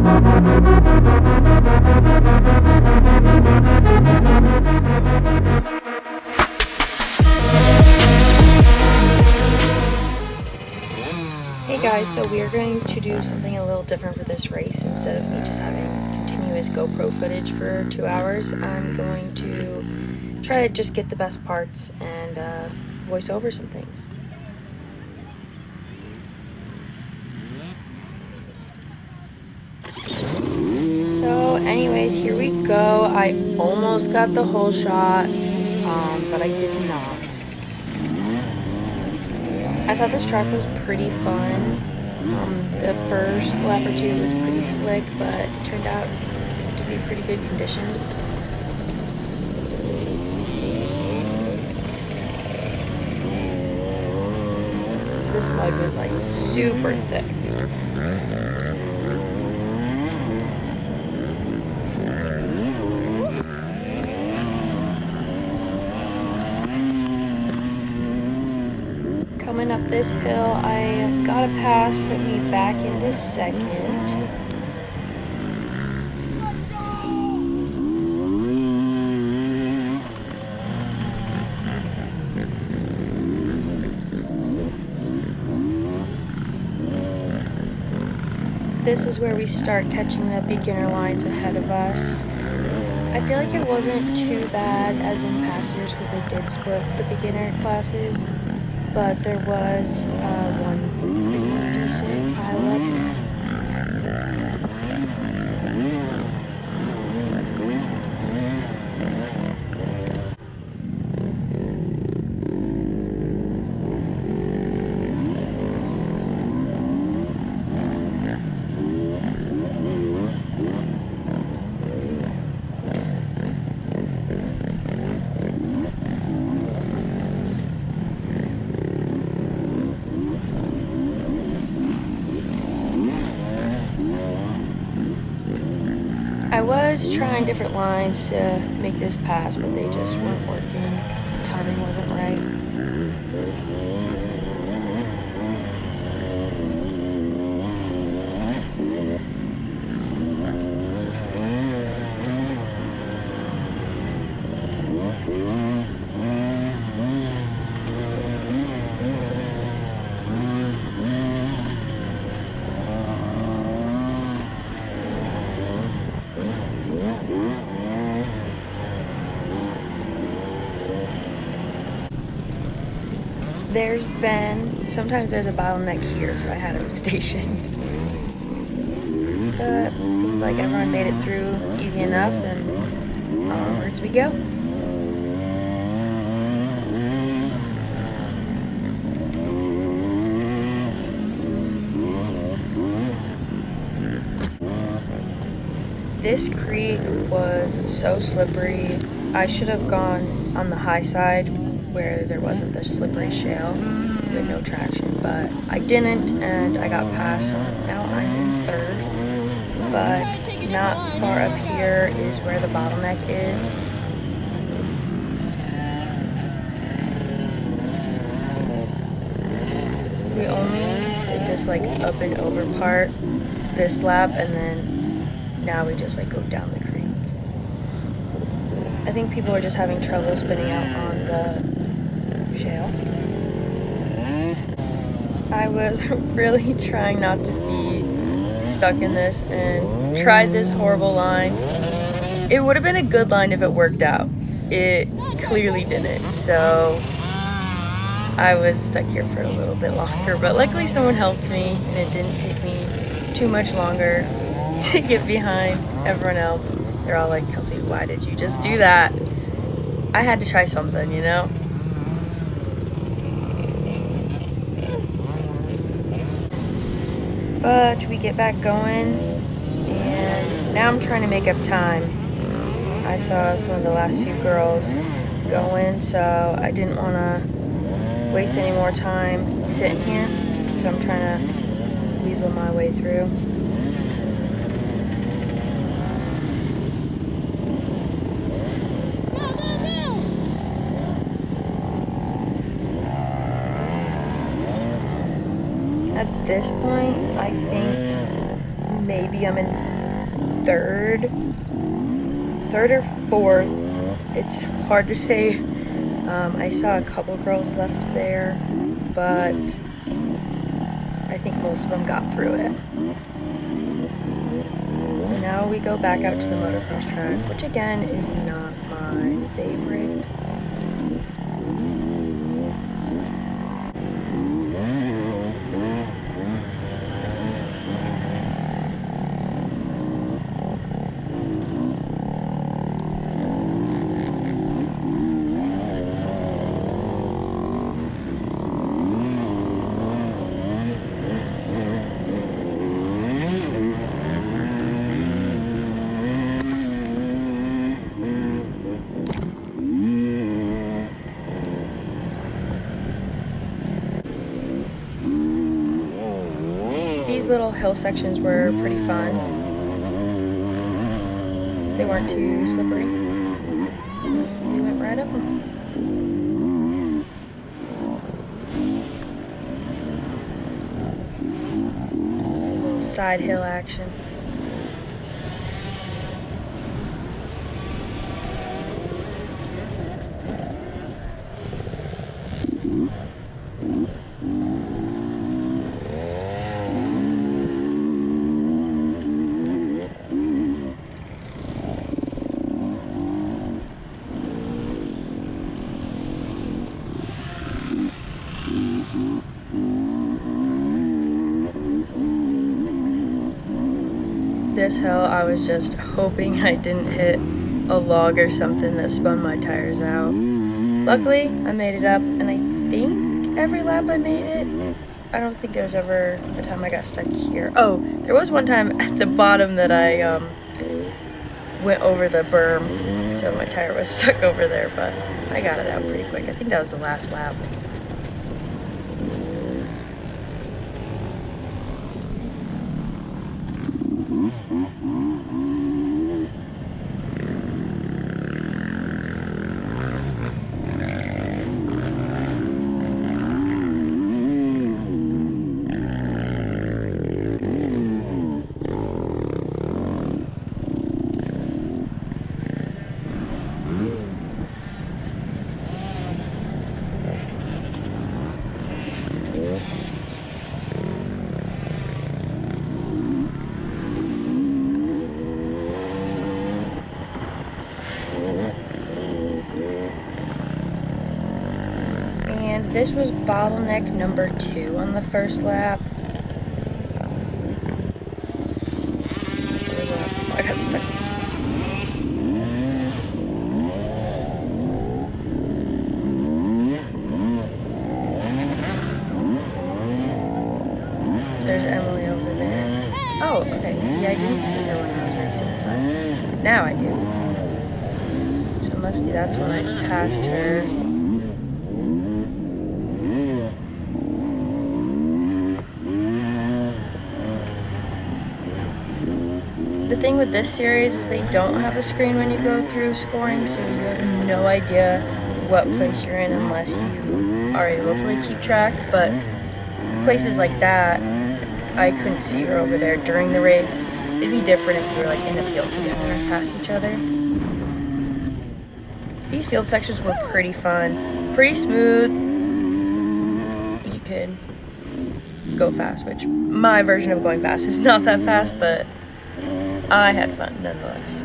Hey guys, so we are going to do something a little different for this race. Instead of me just having continuous GoPro footage for 2 hours, I'm going to try to just get the best parts and voice over some things. So anyways, here we go. I almost got the whole shot, but I did not. I thought this track was pretty fun. The first lap or two was pretty slick, but it turned out to be pretty good conditions. This mud was like super thick. Coming up this hill, I got a pass, put me back into second. This is where we start catching the beginner lines ahead of us. I feel like it wasn't too bad as in past years because they did split the beginner classes. But there was one pretty decent pileup. I was trying different lines to make this pass, but they just weren't working. The timing wasn't right. Sometimes there's a bottleneck here, so I had him stationed. But it seemed like everyone made it through easy enough, and onwards we go. This creek was so slippery. I should have gone on the high side where there wasn't the slippery shale. We had no traction, but I didn't, and I got past, so now I'm in third. But not far up here is where the bottleneck is. We only did this like up and over part this lap, and then now we just like go down the creek. I think people are just having trouble spinning out on the shale. I was really trying not to be stuck in this and tried this horrible line. It would have been a good line if it worked out. It clearly didn't, so I was stuck here for a little bit longer, but luckily someone helped me and it didn't take me too much longer to get behind everyone else. They're all like, "Kelsey, why did you just do that?" I had to try something, you know? But we get back going, and now I'm trying to make up time. I saw some of the last few girls going, so I didn't want to waste any more time sitting here. So I'm trying to weasel my way through. At this point, I think maybe I'm in third or fourth. It's hard to say. I saw a couple girls left there, but I think most of them got through it. And now we go back out to the motocross track, which again is not my favorite. These little hill sections were pretty fun. They weren't too slippery. And we went right up them. A little side hill action. This hill, I was just hoping I didn't hit a log or something that spun my tires out. Luckily, I made it up, and I think every lap I made it. I don't think there was ever a time I got stuck here. Oh, there was one time at the bottom that I went over the berm, so my tire was stuck over there, but I got it out pretty quick. I think that was the last lap. This was bottleneck number 2 on the first lap. I got stuck. There's Emily over there. Oh, okay. See, I didn't see her when I was racing, but now I do. So it must be that's when I passed her. The thing with this series is they don't have a screen when you go through scoring, so you have no idea what place you're in unless you are able to keep track. But places like that, I couldn't see her over there during the race. It'd be different if we were in the field together and past each other. These field sections were pretty fun, pretty smooth. You could go fast, which my version of going fast is not that fast, but I had fun nonetheless.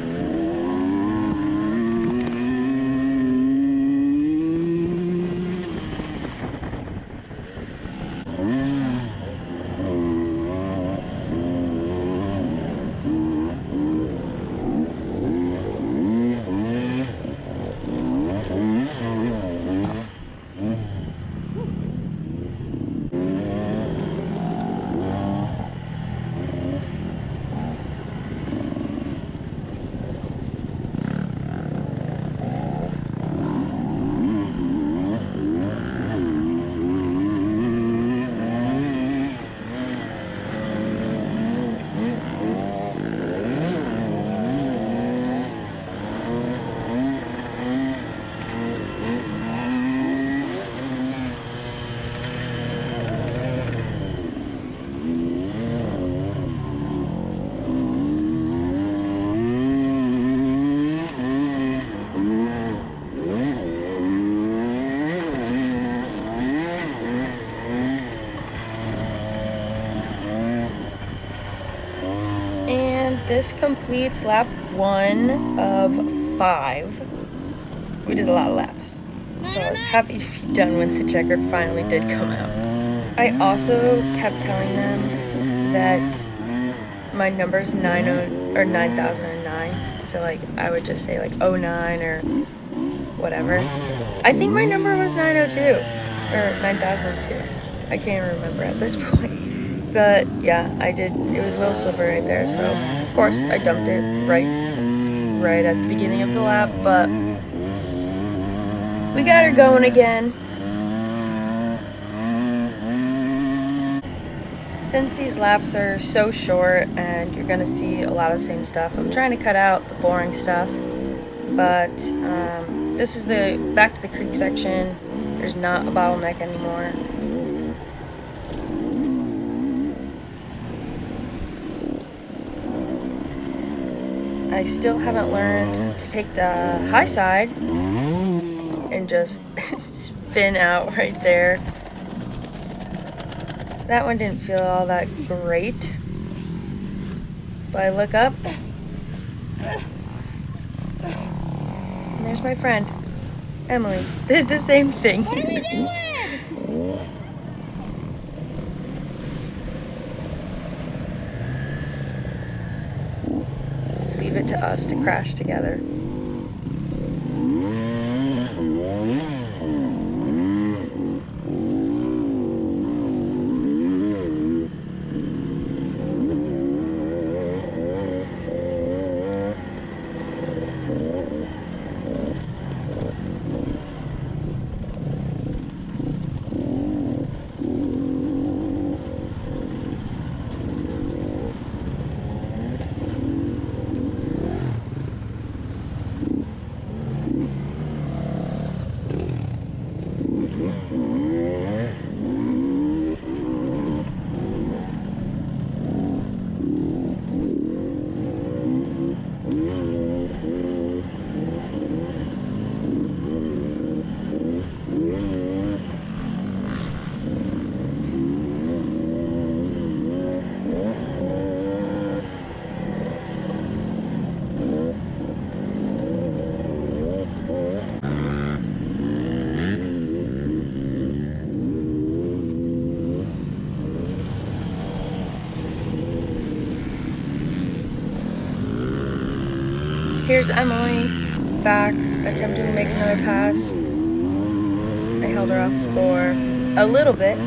And this completes lap 1 of 5. We did a lot of laps, so I was happy to be done when the checkered finally did come out. I also kept telling them that my number's 9009, so like I would just say like 09 or whatever. I think my number was 902 or 9002. I can't even remember at this point. But yeah, I did. It was a little slippery right there, so of course I dumped it right at the beginning of the lap, but we got her going again. Since these laps are so short and you're gonna see a lot of the same stuff, I'm trying to cut out the boring stuff, but this is the back to the creek section. There's not a bottleneck anymore. I still haven't learned to take the high side and just spin out right there. That one didn't feel all that great. But I look up, and there's my friend, Emily. Did the same thing. What are we doing? Leave it to us to crash together. Here's Emily back, attempting to make another pass. I held her off for a little bit.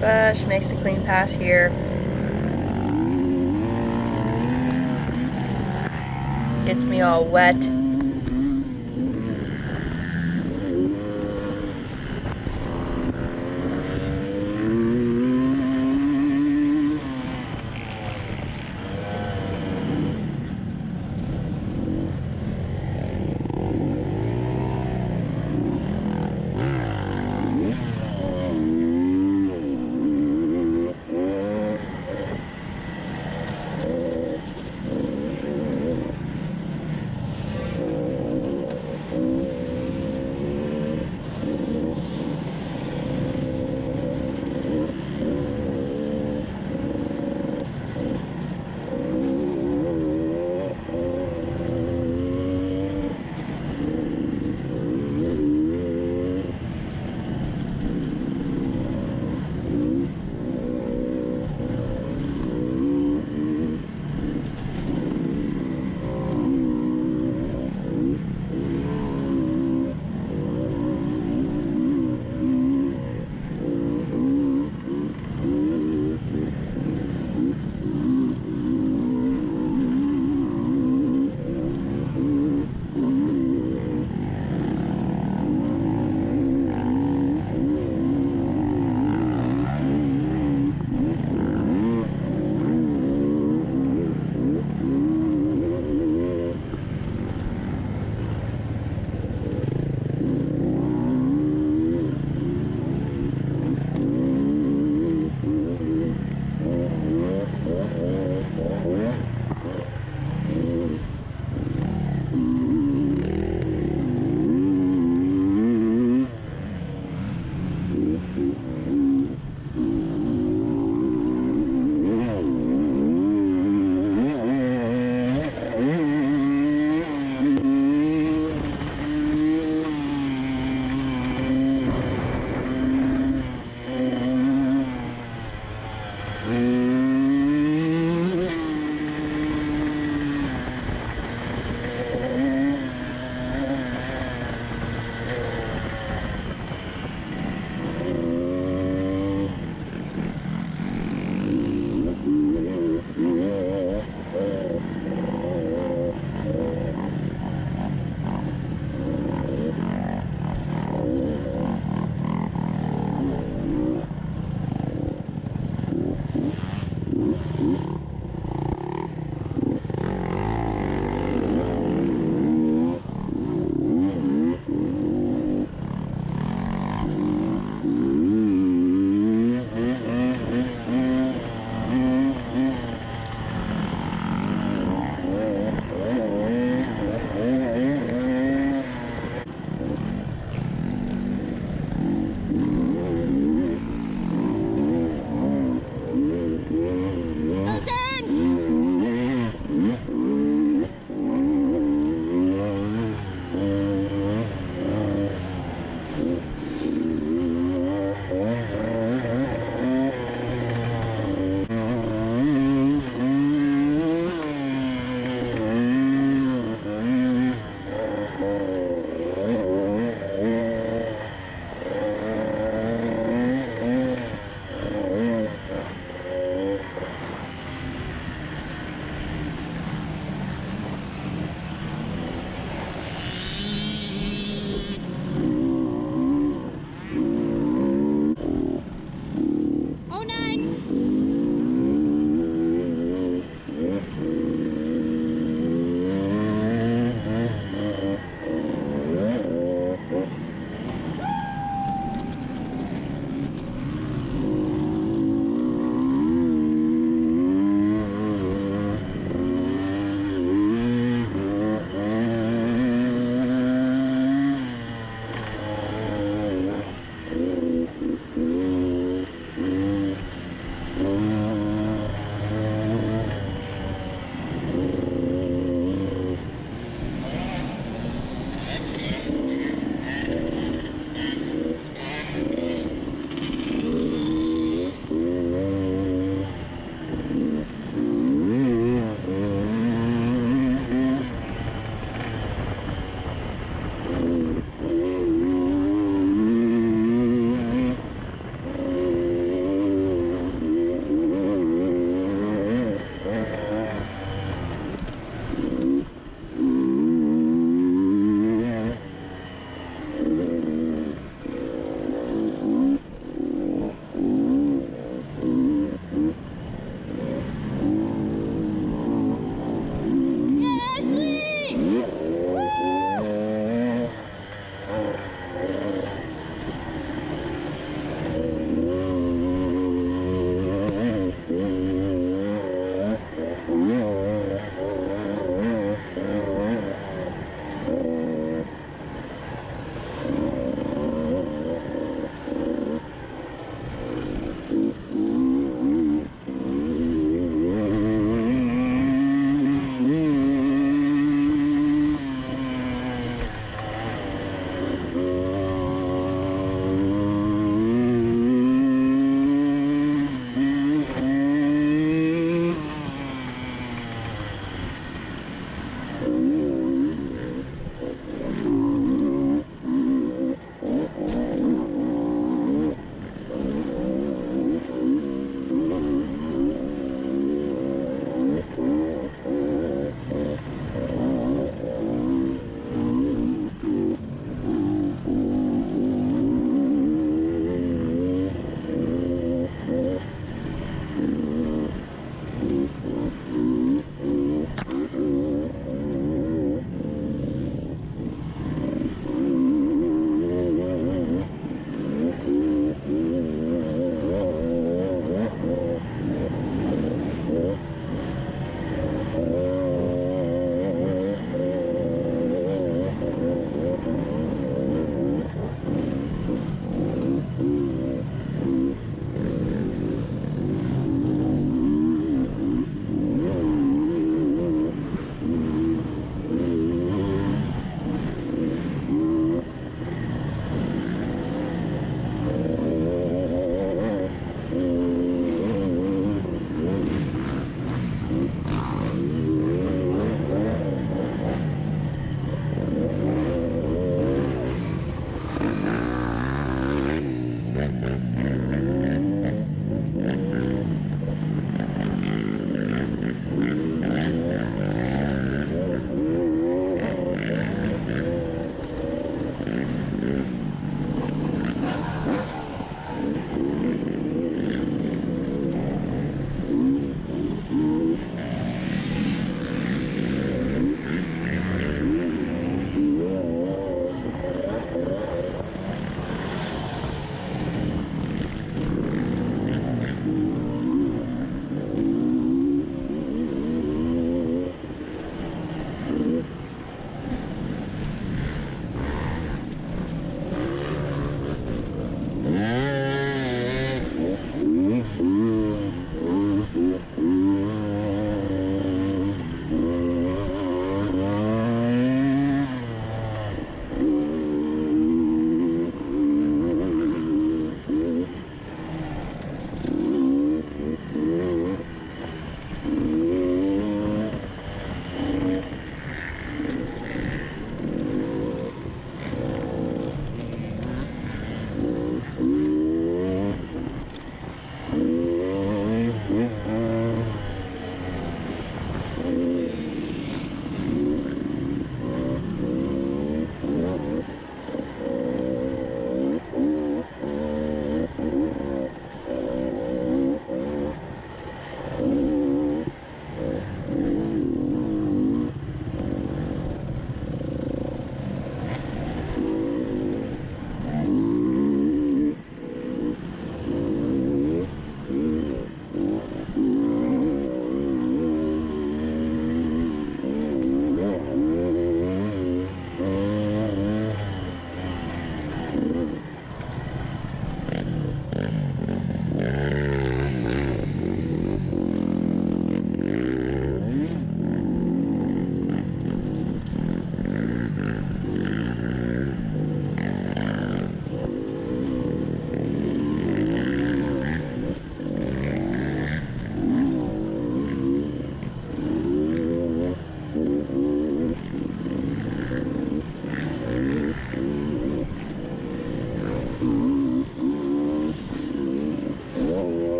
But she makes a clean pass here. Gets me all wet.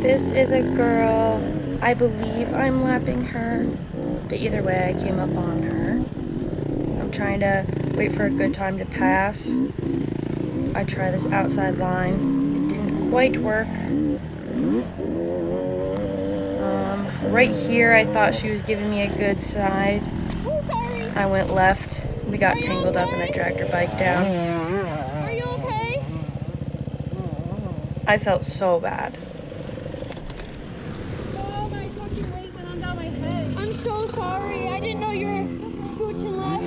This is a girl. I believe I'm lapping her, but either way I came up on her. I'm trying to wait for a good time to pass. I try this outside line. It didn't quite work. Right here I thought she was giving me a good side. I went left. We got tangled up and I dragged her bike down. Are you okay? I felt so bad. Oh, my fucking weight went on down my head. I'm so sorry. I didn't know you were scooching left.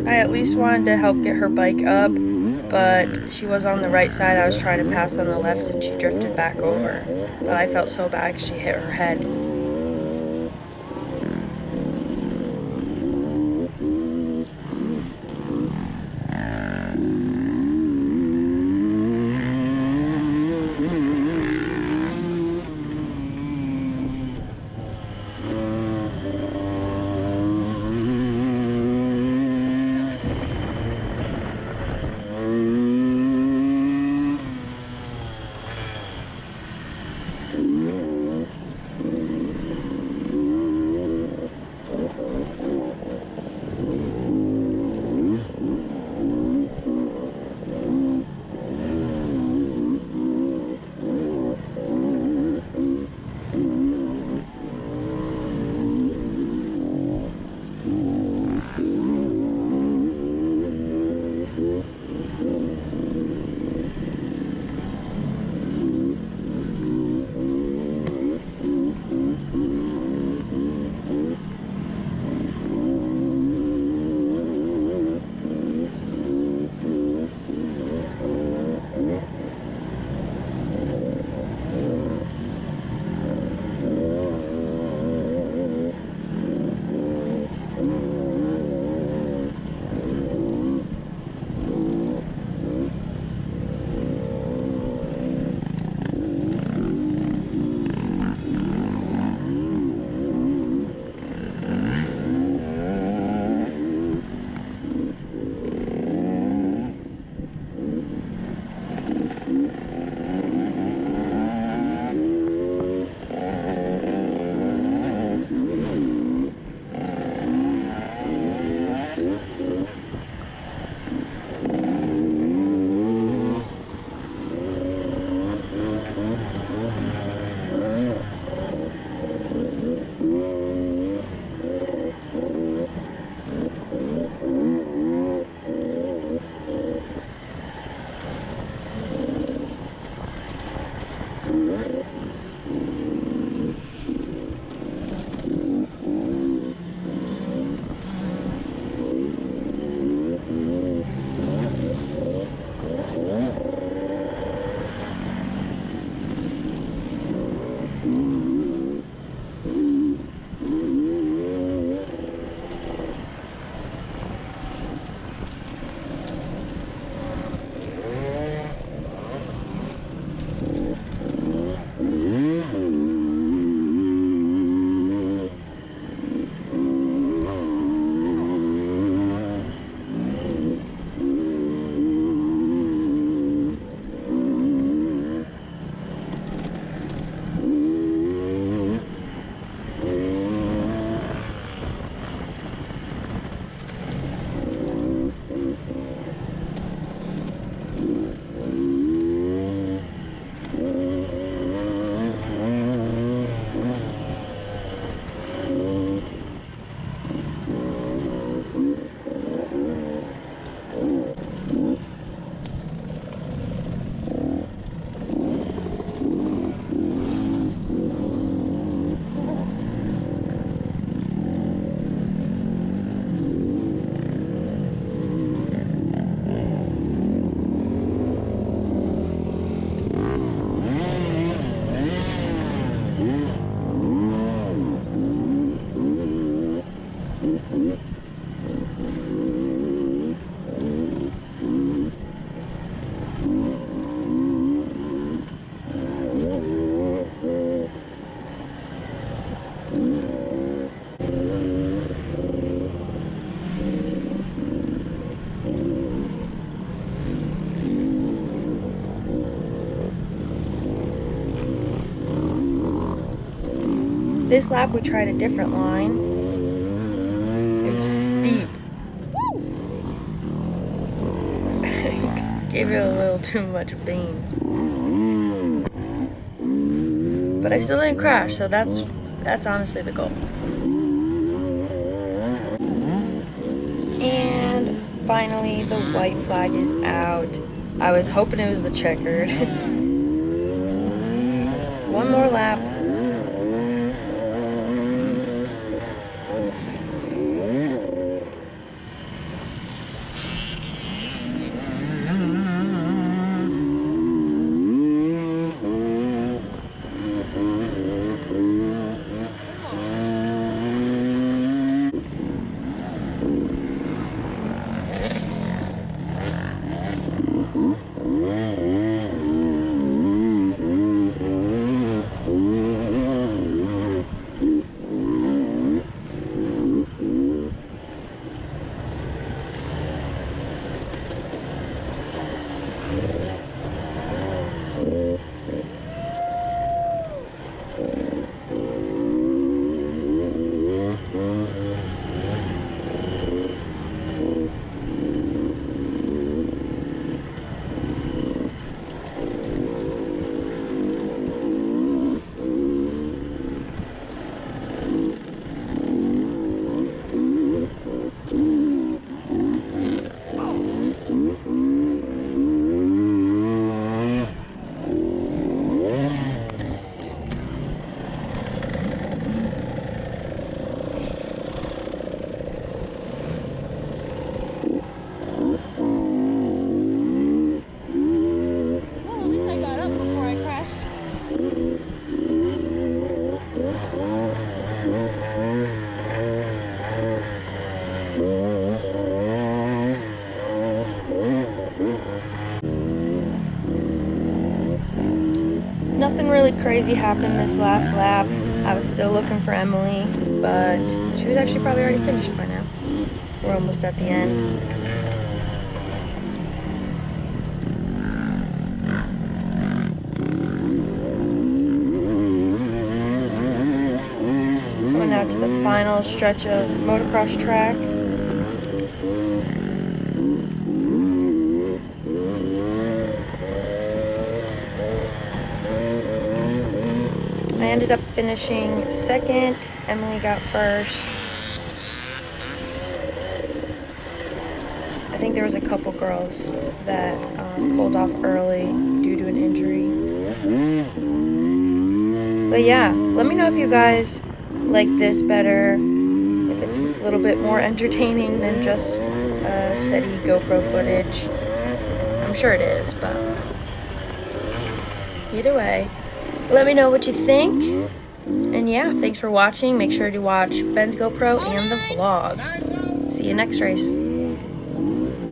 I at least wanted to help get her bike up, but she was on the right side. I was trying to pass on the left and she drifted back over. But I felt so bad because she hit her head. This lap we tried a different line. It was steep. Gave it a little too much beans. But I still didn't crash, so that's honestly the goal. And finally, the white flag is out. I was hoping it was the checkered. One more lap. Nothing really crazy happened this last lap. I was still looking for Emily, but she was actually probably already finished by now. We're almost at the end. Coming out to the final stretch of motocross track. I ended up finishing second. Emily got first. I think there was a couple girls that pulled off early due to an injury. But yeah, let me know if you guys like this better, if it's a little bit more entertaining than just steady GoPro footage. I'm sure it is, but either way, let me know what you think. And yeah, thanks for watching. Make sure to watch Ben's GoPro and the vlog. See you next race.